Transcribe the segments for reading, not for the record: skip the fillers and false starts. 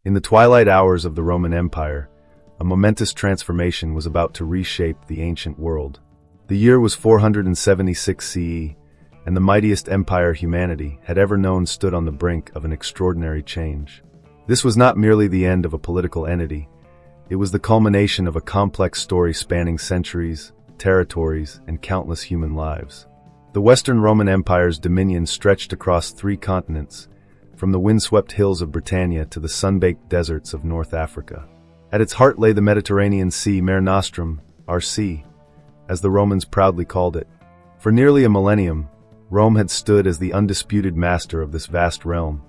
In the twilight hours of the Roman Empire, a momentous transformation was about to reshape the ancient world. The year was 476 CE, and the mightiest empire humanity had ever known stood on the brink of an extraordinary change. This was not merely the end of a political entity, it was the culmination of a complex story spanning centuries, territories, and countless human lives. The Western Roman Empire's dominion stretched across 3 continents, from the windswept hills of Britannia to the sun-baked deserts of North Africa. At its heart lay the Mediterranean Sea, Mare Nostrum, our sea, as the Romans proudly called it. For nearly a millennium, Rome had stood as the undisputed master of this vast realm,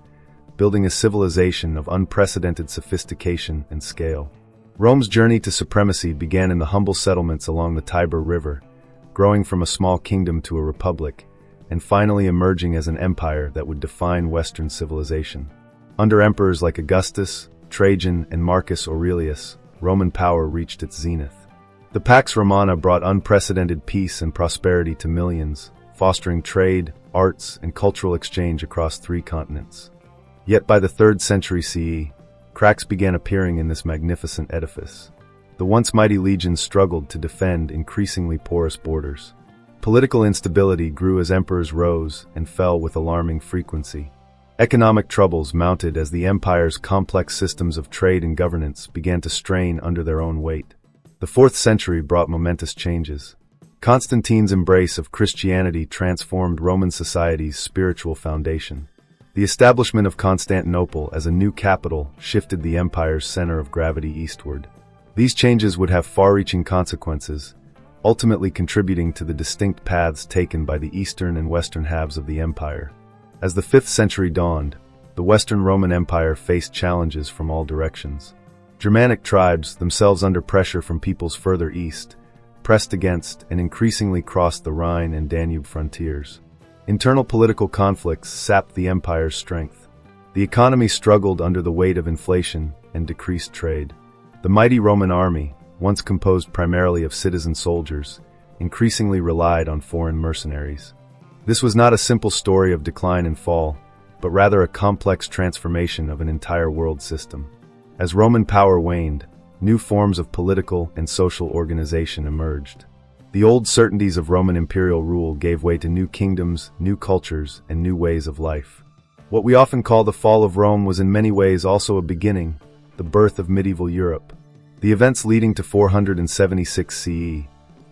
building a civilization of unprecedented sophistication and scale. Rome's journey to supremacy began in the humble settlements along the Tiber River, growing from a small kingdom to a republic, and finally emerging as an empire that would define Western civilization. Under emperors like Augustus, Trajan, and Marcus Aurelius, Roman power reached its zenith. The Pax Romana brought unprecedented peace and prosperity to millions, fostering trade, arts, and cultural exchange across 3 continents. Yet by the 3rd century CE, cracks began appearing in this magnificent edifice. The once mighty legions struggled to defend increasingly porous borders. Political instability grew as emperors rose and fell with alarming frequency. Economic troubles mounted as the empire's complex systems of trade and governance began to strain under their own weight. The 4th century brought momentous changes. Constantine's embrace of Christianity transformed Roman society's spiritual foundation. The establishment of Constantinople as a new capital shifted the empire's center of gravity eastward. These changes would have far-reaching consequences, ultimately contributing to the distinct paths taken by the eastern and western halves of the empire. As the 5th century dawned, the Western Roman Empire faced challenges from all directions. Germanic tribes, themselves under pressure from peoples further east, pressed against and increasingly crossed the Rhine and Danube frontiers. Internal political conflicts sapped the empire's strength. The economy struggled under the weight of inflation and decreased trade. The mighty Roman army, once composed primarily of citizen soldiers, increasingly relied on foreign mercenaries. This was not a simple story of decline and fall, but rather a complex transformation of an entire world system. As Roman power waned, new forms of political and social organization emerged. The old certainties of Roman imperial rule gave way to new kingdoms, new cultures, and new ways of life. What we often call the fall of Rome was in many ways also a beginning, the birth of medieval Europe. The events leading to 476 CE,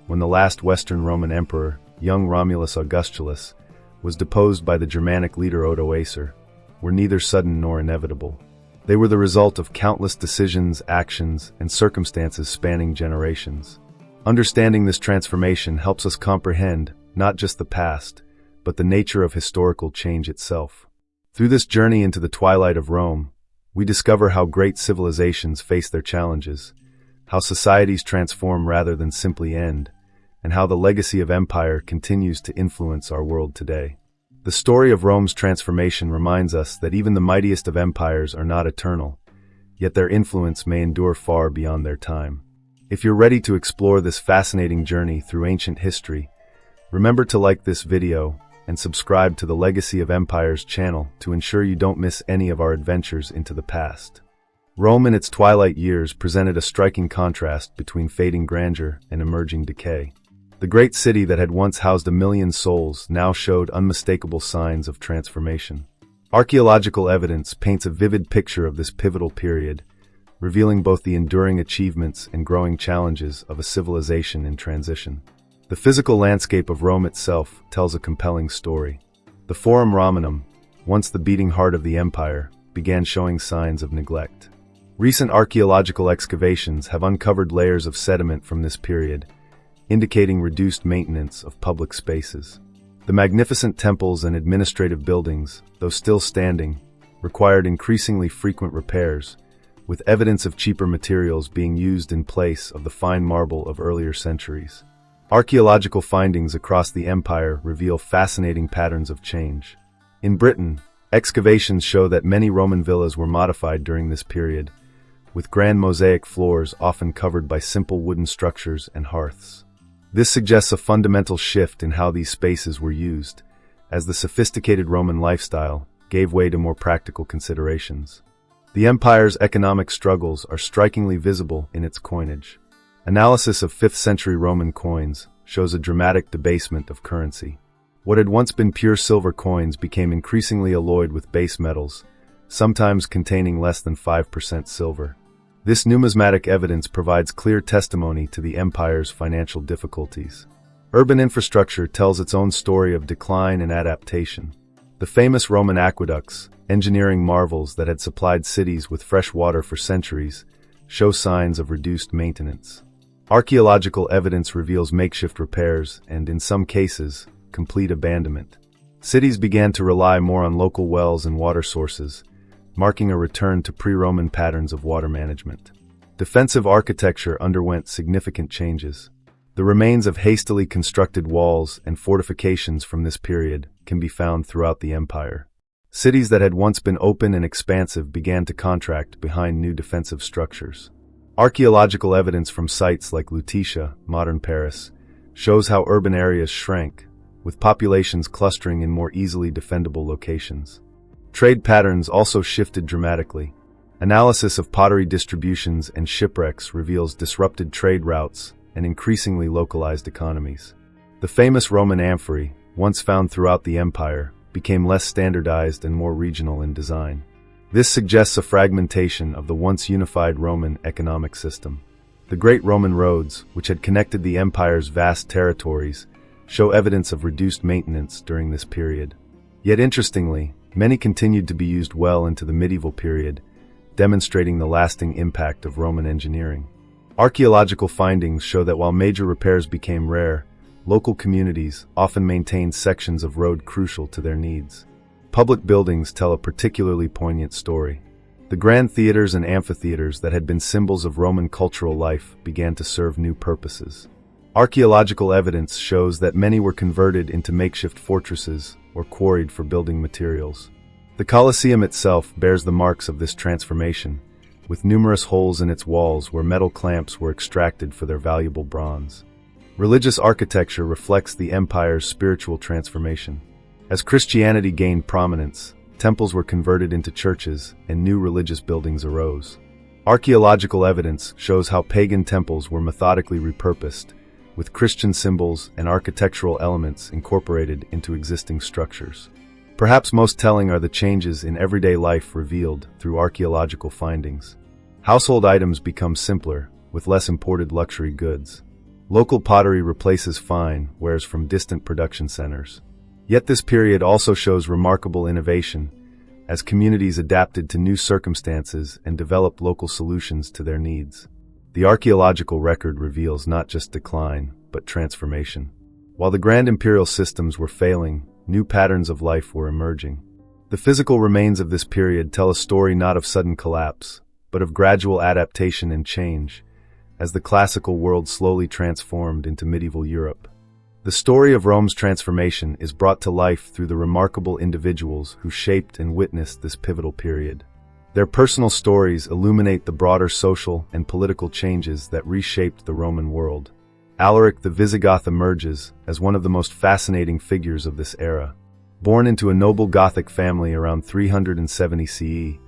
when the last Western Roman emperor, young Romulus Augustulus, was deposed by the Germanic leader Odoacer, were neither sudden nor inevitable. They were the result of countless decisions, actions, and circumstances spanning generations. Understanding this transformation helps us comprehend not just the past, but the nature of historical change itself. Through this journey into the twilight of Rome, we discover how great civilizations face their challenges, how societies transform rather than simply end, and how the legacy of empire continues to influence our world today. The story of Rome's transformation reminds us that even the mightiest of empires are not eternal, yet their influence may endure far beyond their time. If you're ready to explore this fascinating journey through ancient history, remember to like this video and subscribe to the Legacy of Empires channel to ensure you don't miss any of our adventures into the past. Rome in its twilight years presented a striking contrast between fading grandeur and emerging decay. The great city that had once housed 1 million souls now showed unmistakable signs of transformation. Archaeological evidence paints a vivid picture of this pivotal period, revealing both the enduring achievements and growing challenges of a civilization in transition. The physical landscape of Rome itself tells a compelling story. The Forum Romanum, once the beating heart of the empire, began showing signs of neglect. Recent archaeological excavations have uncovered layers of sediment from this period, indicating reduced maintenance of public spaces. The magnificent temples and administrative buildings, though still standing, required increasingly frequent repairs, with evidence of cheaper materials being used in place of the fine marble of earlier centuries. Archaeological findings across the empire reveal fascinating patterns of change. In Britain, excavations show that many Roman villas were modified during this period, with grand mosaic floors often covered by simple wooden structures and hearths. This suggests a fundamental shift in how these spaces were used, as the sophisticated Roman lifestyle gave way to more practical considerations. The empire's economic struggles are strikingly visible in its coinage. Analysis of 5th century Roman coins shows a dramatic debasement of currency. What had once been pure silver coins became increasingly alloyed with base metals, sometimes containing less than 5% silver. This numismatic evidence provides clear testimony to the empire's financial difficulties. Urban infrastructure tells its own story of decline and adaptation. The famous Roman aqueducts, engineering marvels that had supplied cities with fresh water for centuries, show signs of reduced maintenance. Archaeological evidence reveals makeshift repairs and, in some cases, complete abandonment. Cities began to rely more on local wells and water sources, marking a return to pre-Roman patterns of water management. Defensive architecture underwent significant changes. The remains of hastily constructed walls and fortifications from this period can be found throughout the empire. Cities that had once been open and expansive began to contract behind new defensive structures. Archaeological evidence from sites like Lutetia, modern Paris, shows how urban areas shrank, with populations clustering in more easily defendable locations. Trade patterns also shifted dramatically. Analysis of pottery distributions and shipwrecks reveals disrupted trade routes and increasingly localized economies. The famous Roman amphorae, once found throughout the empire, became less standardized and more regional in design. This suggests a fragmentation of the once unified Roman economic system. The great Roman roads, which had connected the empire's vast territories, show evidence of reduced maintenance during this period. Yet interestingly, many continued to be used well into the medieval period, demonstrating the lasting impact of Roman engineering. Archaeological findings show that while major repairs became rare, local communities often maintained sections of road crucial to their needs. Public buildings tell a particularly poignant story. The grand theaters and amphitheaters that had been symbols of Roman cultural life began to serve new purposes. Archaeological evidence shows that many were converted into makeshift fortresses or quarried for building materials. The Colosseum itself bears the marks of this transformation, with numerous holes in its walls where metal clamps were extracted for their valuable bronze. Religious architecture reflects the empire's spiritual transformation. As Christianity gained prominence, temples were converted into churches and new religious buildings arose. Archaeological evidence shows how pagan temples were methodically repurposed, with Christian symbols and architectural elements incorporated into existing structures. Perhaps most telling are the changes in everyday life revealed through archaeological findings. Household items become simpler, with less imported luxury goods. Local pottery replaces fine wares from distant production centers. Yet this period also shows remarkable innovation, as communities adapted to new circumstances and developed local solutions to their needs. The archaeological record reveals not just decline, but transformation. While the grand imperial systems were failing, new patterns of life were emerging. The physical remains of this period tell a story not of sudden collapse, but of gradual adaptation and change, as the classical world slowly transformed into medieval Europe. The story of Rome's transformation is brought to life through the remarkable individuals who shaped and witnessed this pivotal period. Their personal stories illuminate the broader social and political changes that reshaped the Roman world. Alaric the Visigoth emerges as one of the most fascinating figures of this era. Born into a noble Gothic family around 370 CE,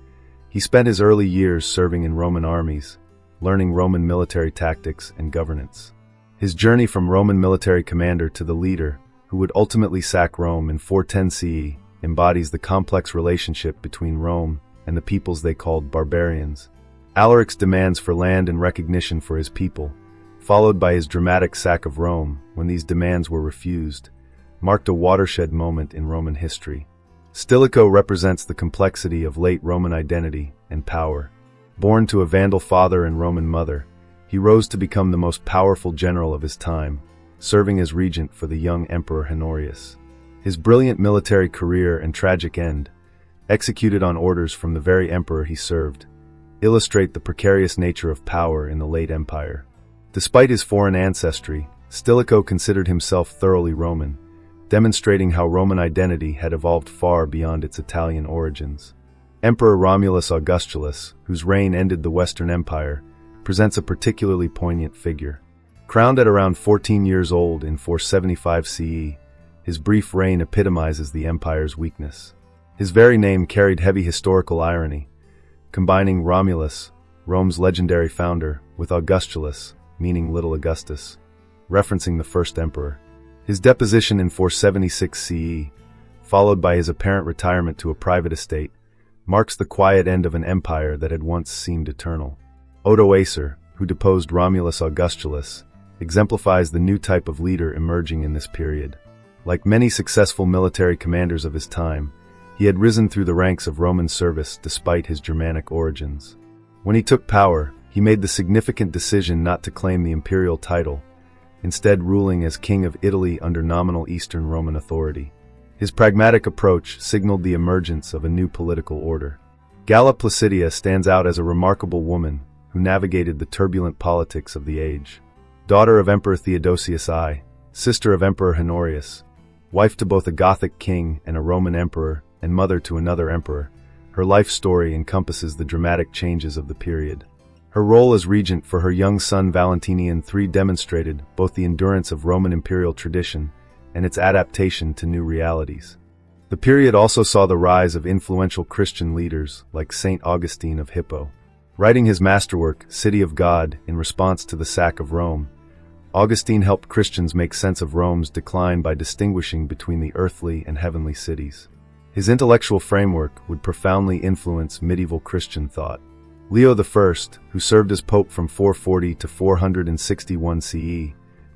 he spent his early years serving in Roman armies, learning Roman military tactics and governance. His journey from Roman military commander to the leader, who would ultimately sack Rome in 410 CE, embodies the complex relationship between Rome and the peoples they called barbarians. Alaric's demands for land and recognition for his people, followed by his dramatic sack of Rome when these demands were refused, marked a watershed moment in Roman history. Stilicho represents the complexity of late Roman identity and power. Born to a Vandal father and Roman mother, he rose to become the most powerful general of his time, serving as regent for the young Emperor Honorius. His brilliant military career and tragic end, executed on orders from the very emperor he served, illustrate the precarious nature of power in the late empire. Despite his foreign ancestry, Stilicho considered himself thoroughly Roman, demonstrating how Roman identity had evolved far beyond its Italian origins. Emperor Romulus Augustulus, whose reign ended the Western Empire, presents a particularly poignant figure. Crowned at around 14 years old in 475 CE, his brief reign epitomizes the empire's weakness. His very name carried heavy historical irony, combining Romulus, Rome's legendary founder, with Augustulus, meaning Little Augustus, referencing the first emperor. His deposition in 476 CE, followed by his apparent retirement to a private estate, marks the quiet end of an empire that had once seemed eternal. Odoacer, who deposed Romulus Augustulus, exemplifies the new type of leader emerging in this period. Like many successful military commanders of his time, he had risen through the ranks of Roman service despite his Germanic origins. When he took power, he made the significant decision not to claim the imperial title, instead ruling as King of Italy under nominal Eastern Roman authority. His pragmatic approach signaled the emergence of a new political order. Galla Placidia stands out as a remarkable woman who navigated the turbulent politics of the age. Daughter of Emperor Theodosius I, sister of Emperor Honorius, wife to both a Gothic king and a Roman emperor, and mother to another emperor, her life story encompasses the dramatic changes of the period. Her role as regent for her young son Valentinian III demonstrated both the endurance of Roman imperial tradition and its adaptation to new realities. The period also saw the rise of influential Christian leaders like Saint Augustine of Hippo. Writing his masterwork, City of God, in response to the sack of Rome, Augustine helped Christians make sense of Rome's decline by distinguishing between the earthly and heavenly cities. His intellectual framework would profoundly influence medieval Christian thought. Leo I, who served as pope from 440 to 461 CE,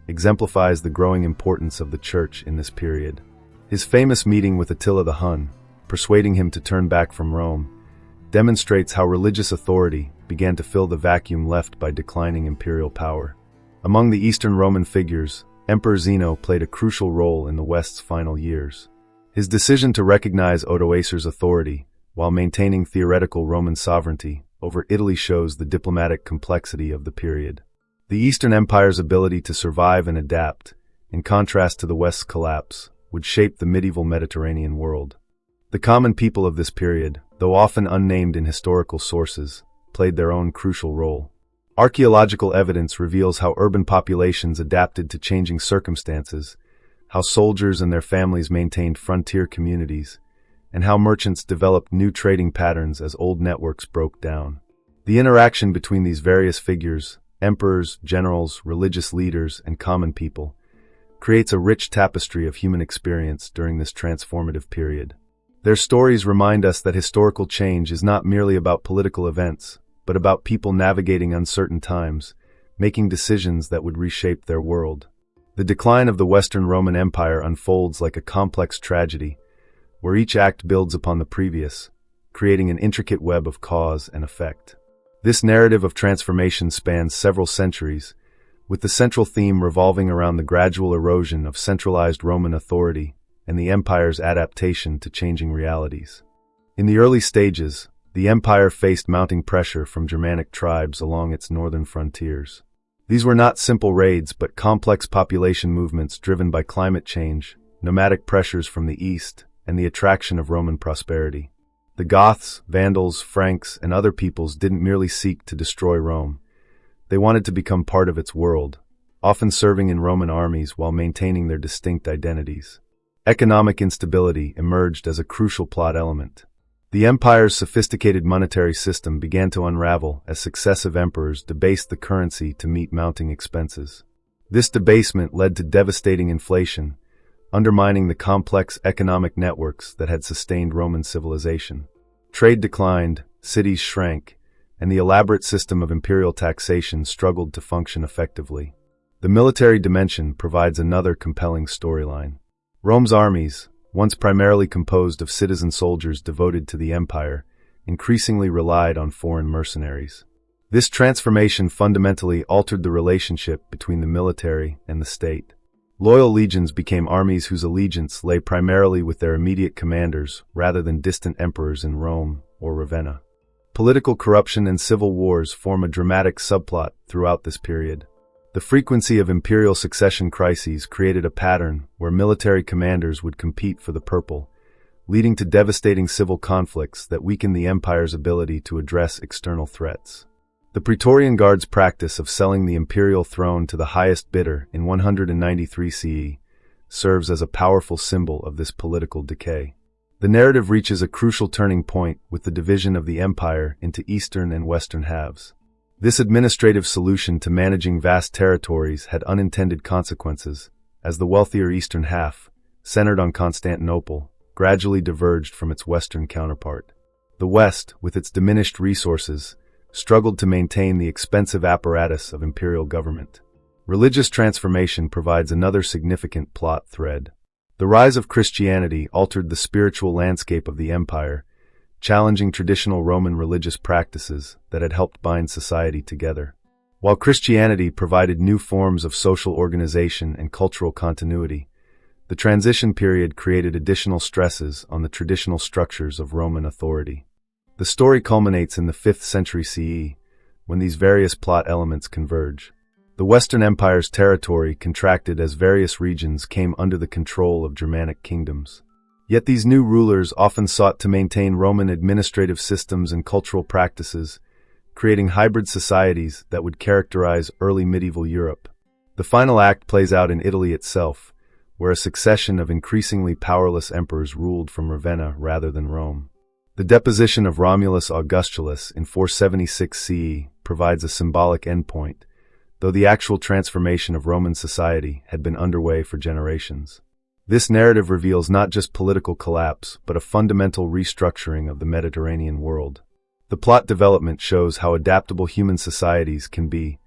exemplifies the growing importance of the Church in this period. His famous meeting with Attila the Hun, persuading him to turn back from Rome, demonstrates how religious authority began to fill the vacuum left by declining imperial power. Among the Eastern Roman figures, Emperor Zeno played a crucial role in the West's final years. His decision to recognize Odoacer's authority, while maintaining theoretical Roman sovereignty over Italy, shows the diplomatic complexity of the period. The Eastern Empire's ability to survive and adapt, in contrast to the West's collapse, would shape the medieval Mediterranean world. The common people of this period, though often unnamed in historical sources, played their own crucial role. Archaeological evidence reveals how urban populations adapted to changing circumstances, how soldiers and their families maintained frontier communities, and how merchants developed new trading patterns as old networks broke down. The interaction between these various figures, emperors, generals, religious leaders, and common people, creates a rich tapestry of human experience during this transformative period. Their stories remind us that historical change is not merely about political events, but about people navigating uncertain times, making decisions that would reshape their world. The decline of the Western Roman Empire unfolds like a complex tragedy, where each act builds upon the previous, creating an intricate web of cause and effect. This narrative of transformation spans several centuries, with the central theme revolving around the gradual erosion of centralized Roman authority and the empire's adaptation to changing realities. In the early stages, the empire faced mounting pressure from Germanic tribes along its northern frontiers. These were not simple raids but complex population movements driven by climate change, nomadic pressures from the east, and the attraction of Roman prosperity. The Goths, Vandals, Franks, and other peoples didn't merely seek to destroy Rome. They wanted to become part of its world, often serving in Roman armies while maintaining their distinct identities. Economic instability emerged as a crucial plot element. The empire's sophisticated monetary system began to unravel as successive emperors debased the currency to meet mounting expenses. This debasement led to devastating inflation, undermining the complex economic networks that had sustained Roman civilization. Trade declined, cities shrank, and the elaborate system of imperial taxation struggled to function effectively. The military dimension provides another compelling storyline. Rome's armies, once primarily composed of citizen soldiers devoted to the empire, increasingly relied on foreign mercenaries. This transformation fundamentally altered the relationship between the military and the state. Loyal legions became armies whose allegiance lay primarily with their immediate commanders rather than distant emperors in Rome or Ravenna. Political corruption and civil wars form a dramatic subplot throughout this period. The frequency of imperial succession crises created a pattern where military commanders would compete for the purple, leading to devastating civil conflicts that weakened the empire's ability to address external threats. The Praetorian Guard's practice of selling the imperial throne to the highest bidder in 193 CE serves as a powerful symbol of this political decay. The narrative reaches a crucial turning point with the division of the empire into eastern and western halves. This administrative solution to managing vast territories had unintended consequences, as the wealthier eastern half, centered on Constantinople, gradually diverged from its western counterpart. The West, with its diminished resources, struggled to maintain the expensive apparatus of imperial government. Religious transformation provides another significant plot thread. The rise of Christianity altered the spiritual landscape of the empire, challenging traditional Roman religious practices that had helped bind society together. While Christianity provided new forms of social organization and cultural continuity, the transition period created additional stresses on the traditional structures of Roman authority. The story culminates in the 5th century CE, when these various plot elements converge. The Western Empire's territory contracted as various regions came under the control of Germanic kingdoms. Yet these new rulers often sought to maintain Roman administrative systems and cultural practices, creating hybrid societies that would characterize early medieval Europe. The final act plays out in Italy itself, where a succession of increasingly powerless emperors ruled from Ravenna rather than Rome. The deposition of Romulus Augustulus in 476 CE provides a symbolic endpoint, though the actual transformation of Roman society had been underway for generations. This narrative reveals not just political collapse, but a fundamental restructuring of the Mediterranean world. The plot development shows how adaptable human societies can be,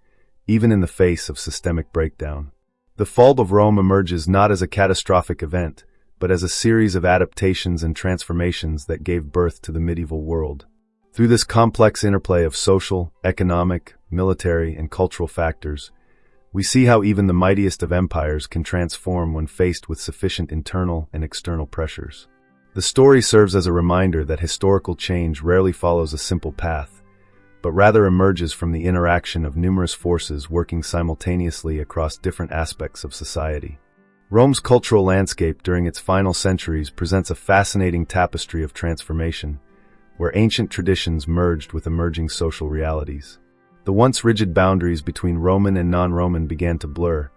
even in the face of systemic breakdown. The fall of Rome emerges not as a catastrophic event, but as a series of adaptations and transformations that gave birth to the medieval world. Through this complex interplay of social, economic, military, and cultural factors, we see how even the mightiest of empires can transform when faced with sufficient internal and external pressures. The story serves as a reminder that historical change rarely follows a simple path, but rather emerges from the interaction of numerous forces working simultaneously across different aspects of society. Rome's cultural landscape during its final centuries presents a fascinating tapestry of transformation, where ancient traditions merged with emerging social realities. The once rigid boundaries between Roman and non-Roman began to blur,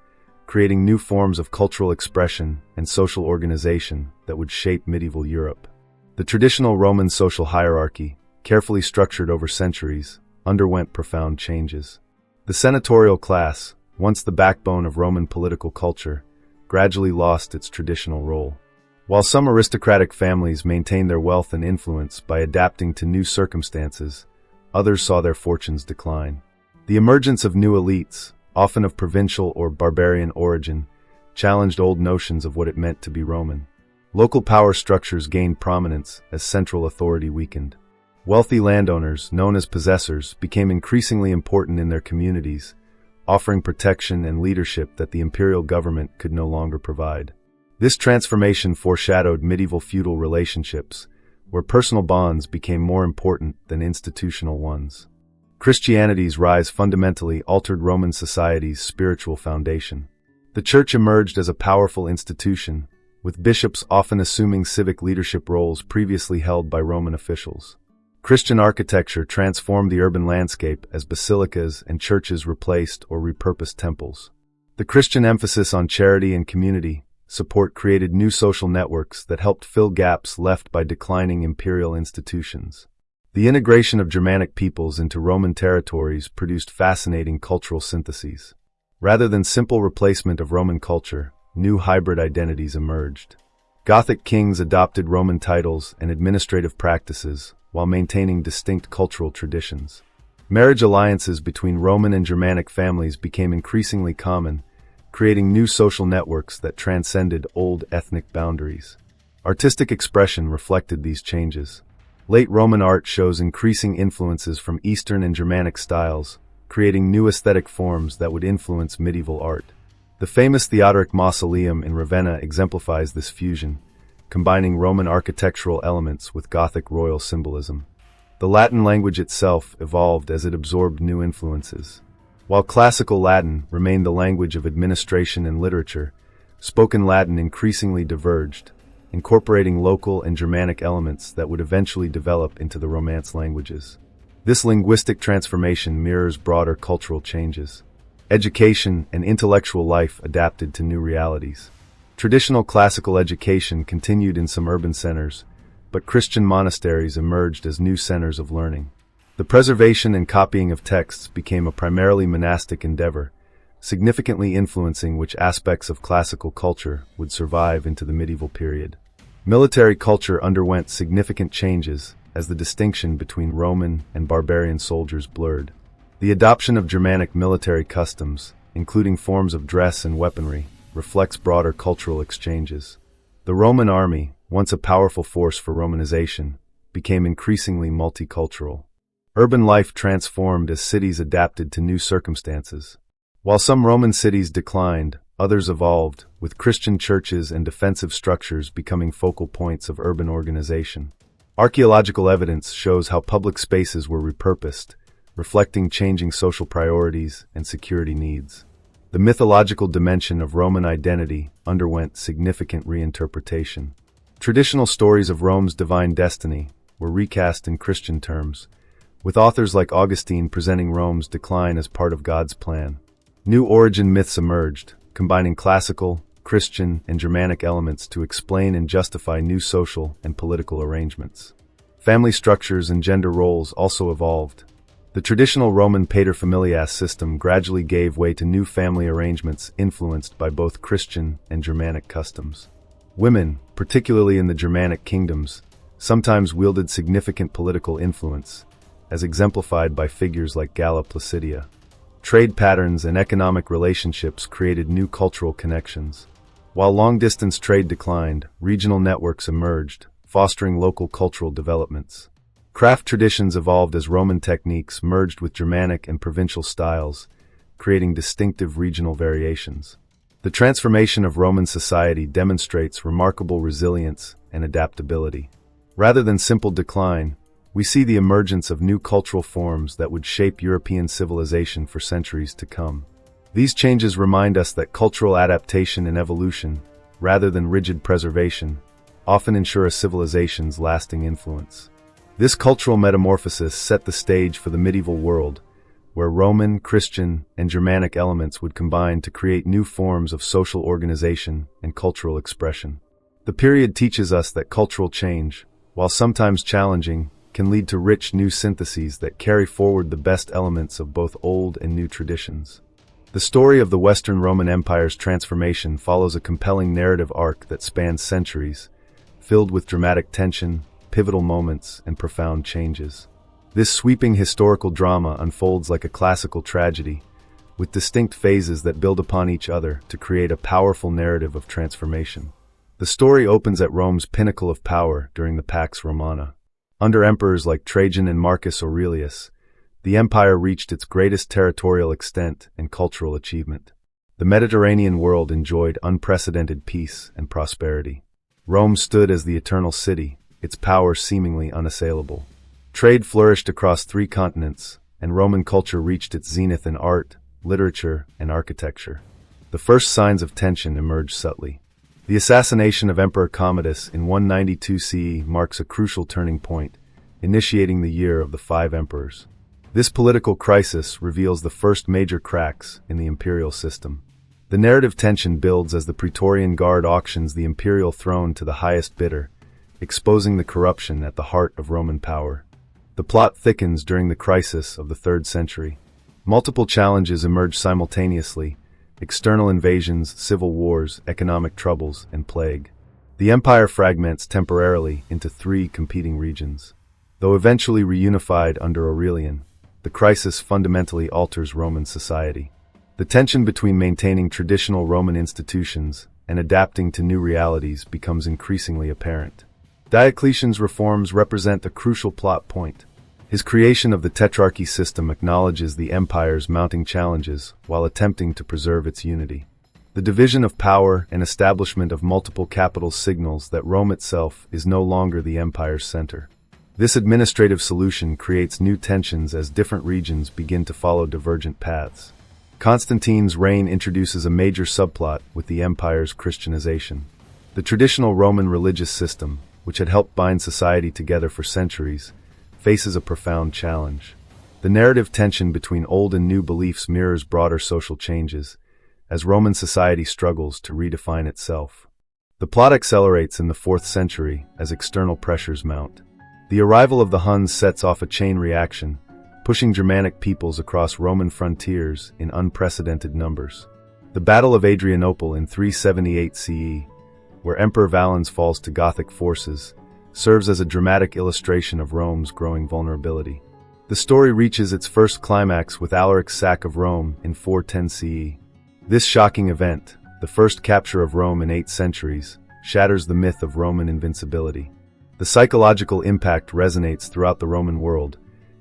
creating new forms of cultural expression and social organization that would shape medieval Europe. The traditional Roman social hierarchy, carefully structured over centuries, underwent profound changes. The senatorial class, once the backbone of Roman political culture, gradually lost its traditional role. While some aristocratic families maintained their wealth and influence by adapting to new circumstances, others saw their fortunes decline. The emergence of new elites, often of provincial or barbarian origin, challenged old notions of what it meant to be Roman. Local power structures gained prominence as central authority weakened. Wealthy landowners, known as possessors, became increasingly important in their communities, offering protection and leadership that the imperial government could no longer provide. This transformation foreshadowed medieval feudal relationships, where personal bonds became more important than institutional ones. Christianity's rise fundamentally altered Roman society's spiritual foundation. The Church emerged as a powerful institution, with bishops often assuming civic leadership roles previously held by Roman officials. Christian architecture transformed the urban landscape as basilicas and churches replaced or repurposed temples. The Christian emphasis on charity and community support created new social networks that helped fill gaps left by declining imperial institutions. The integration of Germanic peoples into Roman territories produced fascinating cultural syntheses. Rather than simple replacement of Roman culture, new hybrid identities emerged. Gothic kings adopted Roman titles and administrative practices while maintaining distinct cultural traditions. Marriage alliances between Roman and Germanic families became increasingly common, creating new social networks that transcended old ethnic boundaries. Artistic expression reflected these changes. Late Roman art shows increasing influences from Eastern and Germanic styles, creating new aesthetic forms that would influence medieval art. The famous Theodoric Mausoleum in Ravenna exemplifies this fusion, combining Roman architectural elements with Gothic royal symbolism. The Latin language itself evolved as it absorbed new influences. While Classical Latin remained the language of administration and literature, spoken Latin increasingly diverged, incorporating local and Germanic elements that would eventually develop into the Romance languages. This linguistic transformation mirrors broader cultural changes. Education and intellectual life adapted to new realities. Traditional classical education continued in some urban centers, but Christian monasteries emerged as new centers of learning. The preservation and copying of texts became a primarily monastic endeavor, significantly influencing which aspects of classical culture would survive into the medieval period. Military culture underwent significant changes as the distinction between Roman and barbarian soldiers blurred. The adoption of Germanic military customs, including forms of dress and weaponry, reflects broader cultural exchanges. The Roman army, once a powerful force for Romanization, became increasingly multicultural. Urban life transformed as cities adapted to new circumstances. While some Roman cities declined, others evolved, with Christian churches and defensive structures becoming focal points of urban organization. Archaeological evidence shows how public spaces were repurposed, reflecting changing social priorities and security needs. The mythological dimension of Roman identity underwent significant reinterpretation. Traditional stories of Rome's divine destiny were recast in Christian terms, with authors like Augustine presenting Rome's decline as part of God's plan. New origin myths emerged, combining classical, Christian, and Germanic elements to explain and justify new social and political arrangements. Family structures and gender roles also evolved. The traditional Roman paterfamilias system gradually gave way to new family arrangements influenced by both Christian and Germanic customs. Women, particularly in the Germanic kingdoms, sometimes wielded significant political influence, as exemplified by figures like Galla Placidia. Trade patterns and economic relationships created new cultural connections. While long-distance trade declined, regional networks emerged, fostering local cultural developments. Craft traditions evolved as Roman techniques merged with Germanic and provincial styles, creating distinctive regional variations. The transformation of Roman society demonstrates remarkable resilience and adaptability. Rather than simple decline, we see the emergence of new cultural forms that would shape European civilization for centuries to come. These changes remind us that cultural adaptation and evolution, rather than rigid preservation, often ensure a civilization's lasting influence. This cultural metamorphosis set the stage for the medieval world, where Roman, Christian, and Germanic elements would combine to create new forms of social organization and cultural expression. The period teaches us that cultural change, while sometimes challenging, can lead to rich new syntheses that carry forward the best elements of both old and new traditions. The story of the Western Roman Empire's transformation follows a compelling narrative arc that spans centuries, filled with dramatic tension, pivotal moments, and profound changes. This sweeping historical drama unfolds like a classical tragedy, with distinct phases that build upon each other to create a powerful narrative of transformation. The story opens at Rome's pinnacle of power during the Pax Romana. Under emperors like Trajan and Marcus Aurelius, the empire reached its greatest territorial extent and cultural achievement. The Mediterranean world enjoyed unprecedented peace and prosperity. Rome stood as the eternal city, its power seemingly unassailable. Trade flourished across 3 continents, and Roman culture reached its zenith in art, literature, and architecture. The first signs of tension emerged subtly. The assassination of Emperor Commodus in 192 CE marks a crucial turning point, initiating the year of the 5 emperors. This political crisis reveals the first major cracks in the imperial system. The narrative tension builds as the Praetorian Guard auctions the imperial throne to the highest bidder, exposing the corruption at the heart of Roman power. The plot thickens during the crisis of the 3rd century. Multiple challenges emerge simultaneously: external invasions, civil wars, economic troubles, and plague. The empire fragments temporarily into 3 competing regions. Though eventually reunified under Aurelian, the crisis fundamentally alters Roman society. The tension between maintaining traditional Roman institutions and adapting to new realities becomes increasingly apparent. Diocletian's reforms represent a crucial plot point. His creation of the tetrarchy system acknowledges the empire's mounting challenges while attempting to preserve its unity. The division of power and establishment of multiple capitals signals that Rome itself is no longer the empire's center. This administrative solution creates new tensions as different regions begin to follow divergent paths. Constantine's reign introduces a major subplot with the empire's Christianization. The traditional Roman religious system, which had helped bind society together for centuries, faces a profound challenge. The narrative tension between old and new beliefs mirrors broader social changes, as Roman society struggles to redefine itself. The plot accelerates in the 4th century as external pressures mount. The arrival of the Huns sets off a chain reaction, pushing Germanic peoples across Roman frontiers in unprecedented numbers. The Battle of Adrianople in 378 CE, where Emperor Valens falls to Gothic forces, serves as a dramatic illustration of Rome's growing vulnerability. The story reaches its first climax with Alaric's sack of Rome in 410 CE. This shocking event, the first capture of Rome in 8 centuries, shatters the myth of Roman invincibility. The psychological impact resonates throughout the Roman world,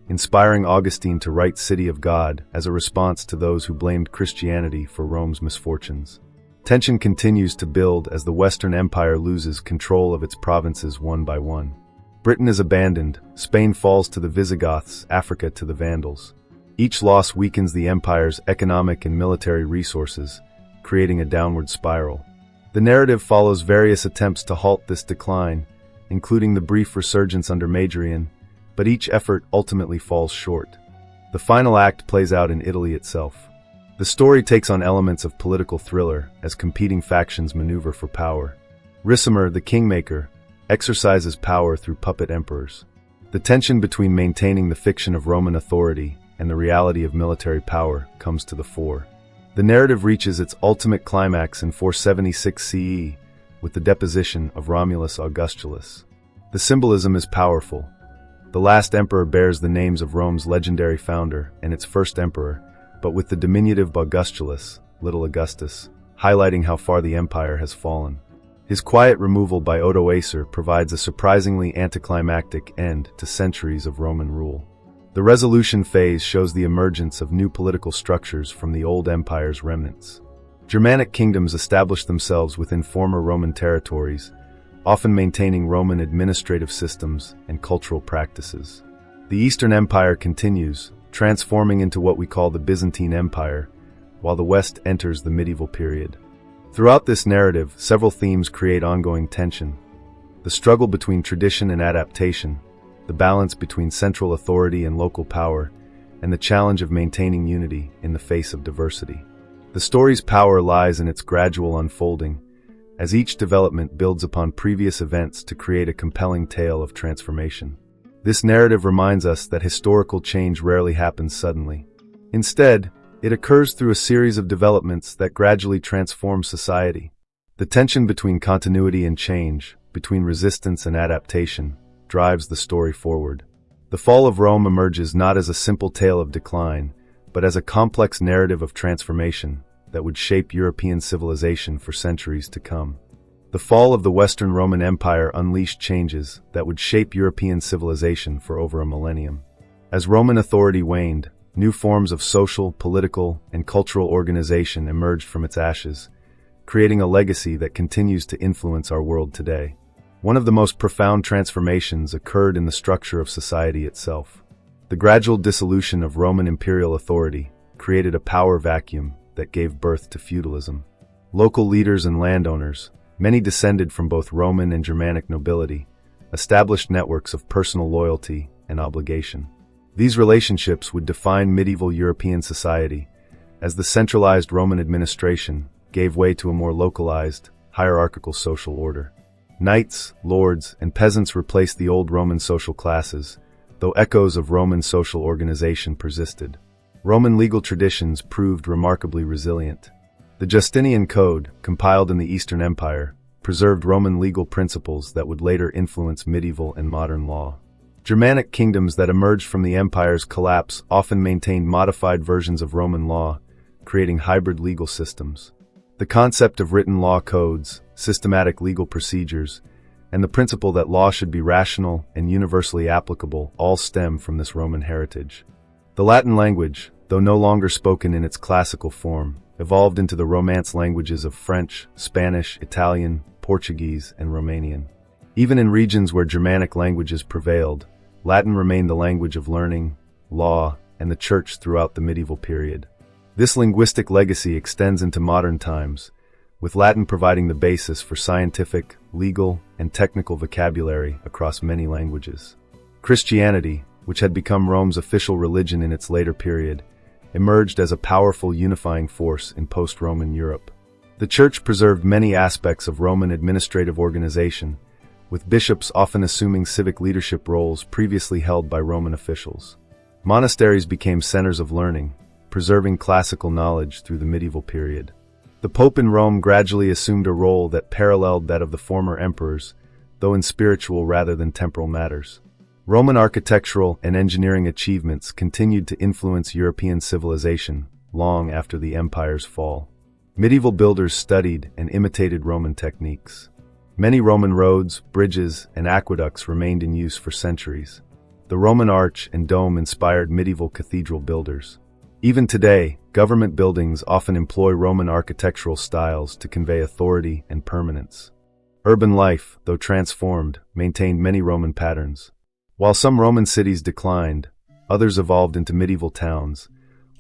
inspiring Augustine to write City of God as a response to those who blamed Christianity for Rome's misfortunes. Tension continues to build as the Western Empire loses control of its provinces one by one. Britain is abandoned, Spain falls to the Visigoths, Africa to the Vandals. Each loss weakens the empire's economic and military resources, creating a downward spiral. The narrative follows various attempts to halt this decline, including the brief resurgence under Majorian, but each effort ultimately falls short. The final act plays out in Italy itself. The story takes on elements of political thriller as competing factions maneuver for power. Ricimer, the kingmaker, exercises power through puppet emperors. The tension between maintaining the fiction of Roman authority and the reality of military power comes to the fore. The narrative reaches its ultimate climax in 476 CE with the deposition of Romulus Augustulus. The symbolism is powerful. The last emperor bears the names of Rome's legendary founder and its first emperor, but with the diminutive Augustulus, Little Augustus, highlighting how far the empire has fallen. His quiet removal by Odoacer provides a surprisingly anticlimactic end to centuries of Roman rule. The resolution phase shows the emergence of new political structures from the old empire's remnants. Germanic kingdoms established themselves within former Roman territories, often maintaining Roman administrative systems and cultural practices. The Eastern Empire continues, transforming into what we call the Byzantine Empire, while the West enters the medieval period. Throughout this narrative, several themes create ongoing tension. The struggle between tradition and adaptation, the balance between central authority and local power, and the challenge of maintaining unity in the face of diversity. The story's power lies in its gradual unfolding, as each development builds upon previous events to create a compelling tale of transformation. This narrative reminds us that historical change rarely happens suddenly. Instead, it occurs through a series of developments that gradually transform society. The tension between continuity and change, between resistance and adaptation, drives the story forward. The fall of Rome emerges not as a simple tale of decline, but as a complex narrative of transformation that would shape European civilization for centuries to come. The fall of the Western Roman Empire unleashed changes that would shape European civilization for over a millennium. As Roman authority waned, new forms of social, political, and cultural organization emerged from its ashes, creating a legacy that continues to influence our world today. One of the most profound transformations occurred in the structure of society itself. The gradual dissolution of Roman imperial authority created a power vacuum that gave birth to feudalism. Local leaders and landowners, many descended from both Roman and Germanic nobility, established networks of personal loyalty and obligation. These relationships would define medieval European society, as the centralized Roman administration gave way to a more localized, hierarchical social order. Knights, lords, and peasants replaced the old Roman social classes, though echoes of Roman social organization persisted. Roman legal traditions proved remarkably resilient. The Justinian Code, compiled in the Eastern Empire, preserved Roman legal principles that would later influence medieval and modern law. Germanic kingdoms that emerged from the empire's collapse often maintained modified versions of Roman law, creating hybrid legal systems. The concept of written law codes, systematic legal procedures, and the principle that law should be rational and universally applicable all stem from this Roman heritage. The Latin language, though no longer spoken in its classical form, evolved into the Romance languages of French, Spanish, Italian, Portuguese, and Romanian. Even in regions where Germanic languages prevailed, Latin remained the language of learning, law, and the church throughout the medieval period. This linguistic legacy extends into modern times, with Latin providing the basis for scientific, legal, and technical vocabulary across many languages. Christianity, which had become Rome's official religion in its later period, emerged as a powerful unifying force in post-Roman Europe. The Church preserved many aspects of Roman administrative organization, with bishops often assuming civic leadership roles previously held by Roman officials. Monasteries became centers of learning, preserving classical knowledge through the medieval period. The Pope in Rome gradually assumed a role that paralleled that of the former emperors, though in spiritual rather than temporal matters. Roman architectural and engineering achievements continued to influence European civilization long after the empire's fall. Medieval builders studied and imitated Roman techniques. Many Roman roads, bridges, and aqueducts remained in use for centuries. The Roman arch and dome inspired medieval cathedral builders. Even today, government buildings often employ Roman architectural styles to convey authority and permanence. Urban life, though transformed, maintained many Roman patterns. While some Roman cities declined, others evolved into medieval towns,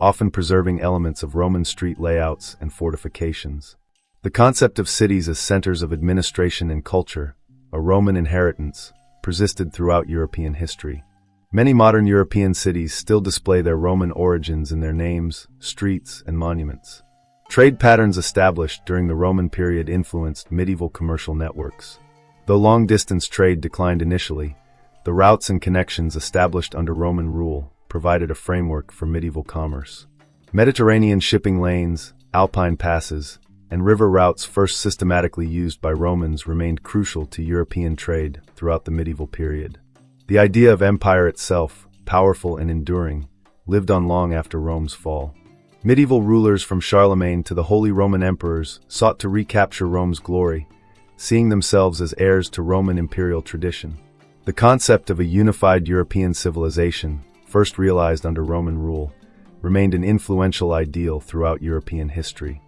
often preserving elements of Roman street layouts and fortifications. The concept of cities as centers of administration and culture, a Roman inheritance, persisted throughout European history. Many modern European cities still display their Roman origins in their names, streets, and monuments. Trade patterns established during the Roman period influenced medieval commercial networks. Though long-distance trade declined initially, the routes and connections established under Roman rule provided a framework for medieval commerce. Mediterranean shipping lanes, Alpine passes, and river routes first systematically used by Romans remained crucial to European trade throughout the medieval period. The idea of empire itself, powerful and enduring, lived on long after Rome's fall. Medieval rulers from Charlemagne to the Holy Roman Emperors sought to recapture Rome's glory, seeing themselves as heirs to Roman imperial tradition. The concept of a unified European civilization, first realized under Roman rule, remained an influential ideal throughout European history.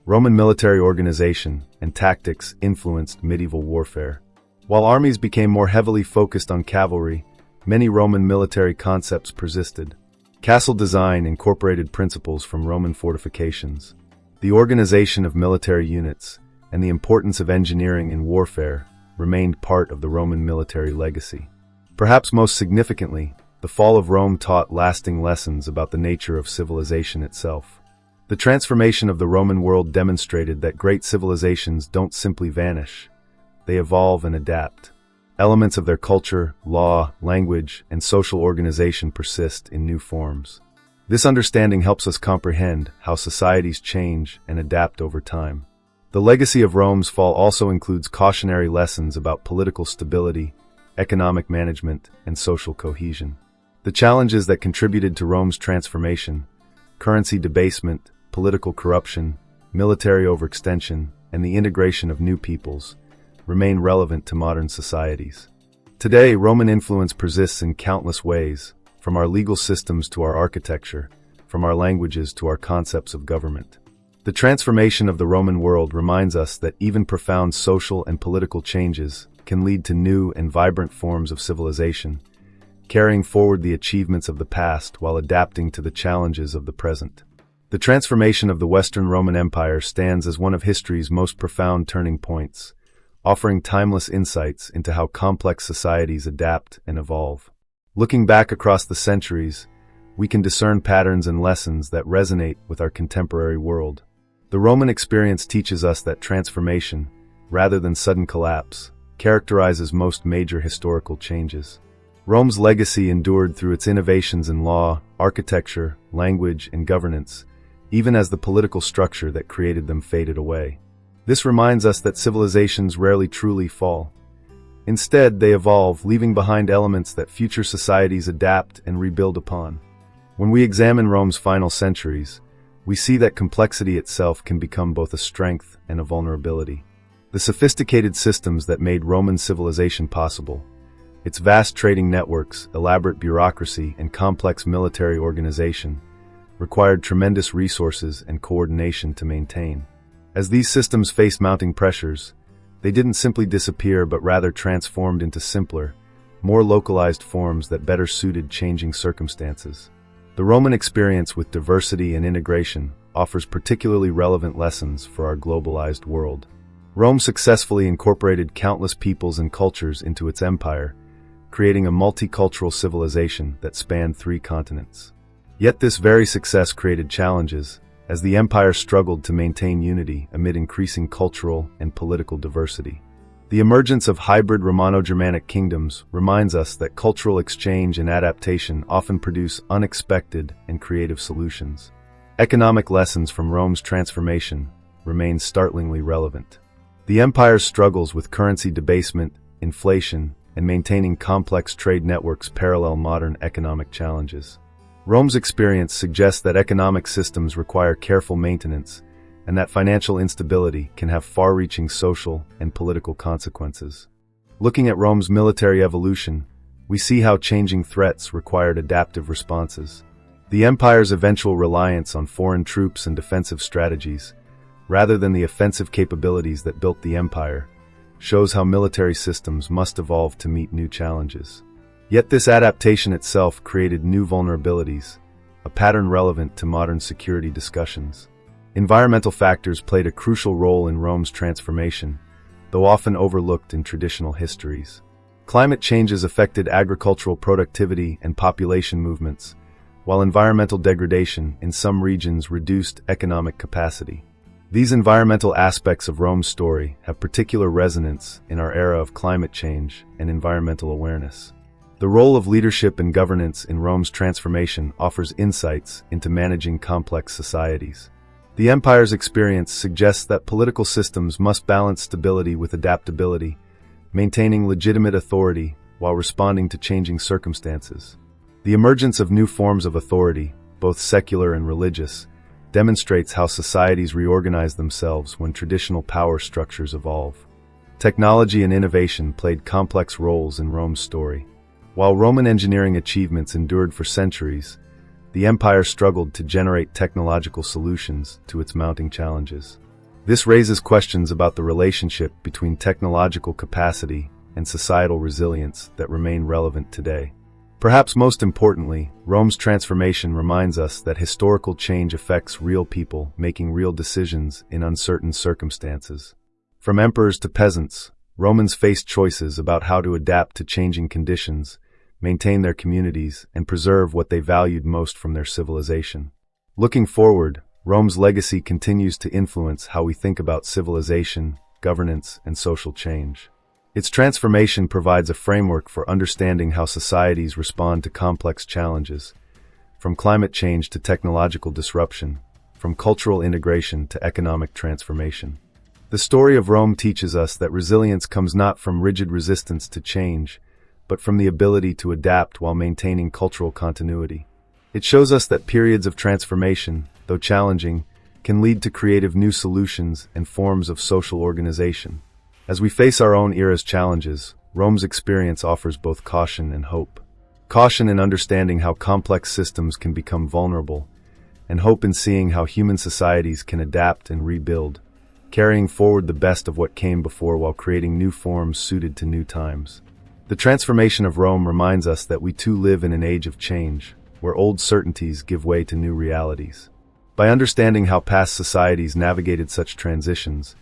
Roman military organization and tactics influenced medieval warfare. While armies became more heavily focused on cavalry, many Roman military concepts persisted. Castle design incorporated principles from Roman fortifications. The organization of military units and the importance of engineering in warfare remained part of the Roman military legacy. Perhaps most significantly, the fall of Rome taught lasting lessons about the nature of civilization itself. The transformation of the Roman world demonstrated that great civilizations don't simply vanish. They evolve and adapt. Elements of their culture, law, language, and social organization persist in new forms. This understanding helps us comprehend how societies change and adapt over time. The legacy of Rome's fall also includes cautionary lessons about political stability, economic management, and social cohesion. The challenges that contributed to Rome's transformation, currency debasement, political corruption, military overextension, and the integration of new peoples, remain relevant to modern societies. Today, Roman influence persists in countless ways, from our legal systems to our architecture, from our languages to our concepts of government. The transformation of the Roman world reminds us that even profound social and political changes can lead to new and vibrant forms of civilization, carrying forward the achievements of the past while adapting to the challenges of the present. The transformation of the Western Roman Empire stands as one of history's most profound turning points, offering timeless insights into how complex societies adapt and evolve. Looking back across the centuries, we can discern patterns and lessons that resonate with our contemporary world. The Roman experience teaches us that transformation, rather than sudden collapse, characterizes most major historical changes. Rome's legacy endured through its innovations in law, architecture, language, and governance, even as the political structure that created them faded away. This reminds us that civilizations rarely truly fall. Instead, they evolve, leaving behind elements that future societies adapt and rebuild upon. When we examine Rome's final centuries, we see that complexity itself can become both a strength and a vulnerability. The sophisticated systems that made Roman civilization possible, its vast trading networks, elaborate bureaucracy, and complex military organization, required tremendous resources and coordination to maintain. As these systems faced mounting pressures, they didn't simply disappear but rather transformed into simpler, more localized forms that better suited changing circumstances. The Roman experience with diversity and integration offers particularly relevant lessons for our globalized world. Rome successfully incorporated countless peoples and cultures into its empire, creating a multicultural civilization that spanned 3 continents. Yet this very success created challenges, as the empire struggled to maintain unity amid increasing cultural and political diversity. The emergence of hybrid Romano-Germanic kingdoms reminds us that cultural exchange and adaptation often produce unexpected and creative solutions. Economic lessons from Rome's transformation remain startlingly relevant. The empire's struggles with currency debasement, inflation, and maintaining complex trade networks parallel modern economic challenges. Rome's experience suggests that economic systems require careful maintenance, and that financial instability can have far-reaching social and political consequences. Looking at Rome's military evolution, we see how changing threats required adaptive responses. The empire's eventual reliance on foreign troops and defensive strategies, rather than the offensive capabilities that built the empire, shows how military systems must evolve to meet new challenges. Yet this adaptation itself created new vulnerabilities, a pattern relevant to modern security discussions. Environmental factors played a crucial role in Rome's transformation, though often overlooked in traditional histories. Climate changes affected agricultural productivity and population movements, while environmental degradation in some regions reduced economic capacity. These environmental aspects of Rome's story have particular resonance in our era of climate change and environmental awareness. The role of leadership and governance in Rome's transformation offers insights into managing complex societies. The empire's experience suggests that political systems must balance stability with adaptability, maintaining legitimate authority while responding to changing circumstances. The emergence of new forms of authority, both secular and religious, demonstrates how societies reorganize themselves when traditional power structures evolve. Technology and innovation played complex roles in Rome's story. While Roman engineering achievements endured for centuries, the empire struggled to generate technological solutions to its mounting challenges. This raises questions about the relationship between technological capacity and societal resilience that remain relevant today. Perhaps most importantly, Rome's transformation reminds us that historical change affects real people making real decisions in uncertain circumstances. From emperors to peasants, Romans faced choices about how to adapt to changing conditions, maintain their communities, and preserve what they valued most from their civilization. Looking forward, Rome's legacy continues to influence how we think about civilization, governance, and social change. Its transformation provides a framework for understanding how societies respond to complex challenges, from climate change to technological disruption, from cultural integration to economic transformation. The story of Rome teaches us that resilience comes not from rigid resistance to change, but from the ability to adapt while maintaining cultural continuity. It shows us that periods of transformation, though challenging, can lead to creative new solutions and forms of social organization. As we face our own era's challenges, Rome's experience offers both caution and hope. Caution in understanding how complex systems can become vulnerable, and hope in seeing how human societies can adapt and rebuild, carrying forward the best of what came before while creating new forms suited to new times. The transformation of Rome reminds us that we too live in an age of change, where old certainties give way to new realities. By understanding how past societies navigated such transitions,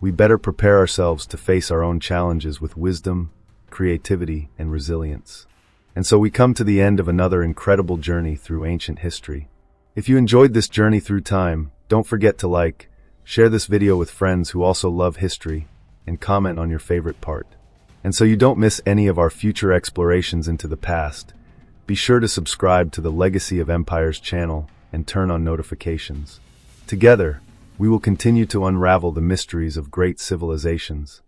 we better prepare ourselves to face our own challenges with wisdom, creativity, and resilience. And so we come to the end of another incredible journey through ancient history. If you enjoyed this journey through time, don't forget to like, share this video with friends who also love history, and comment on your favorite part. And so you don't miss any of our future explorations into the past, be sure to subscribe to the Legacy of Empires channel and turn on notifications. Together, we will continue to unravel the mysteries of great civilizations.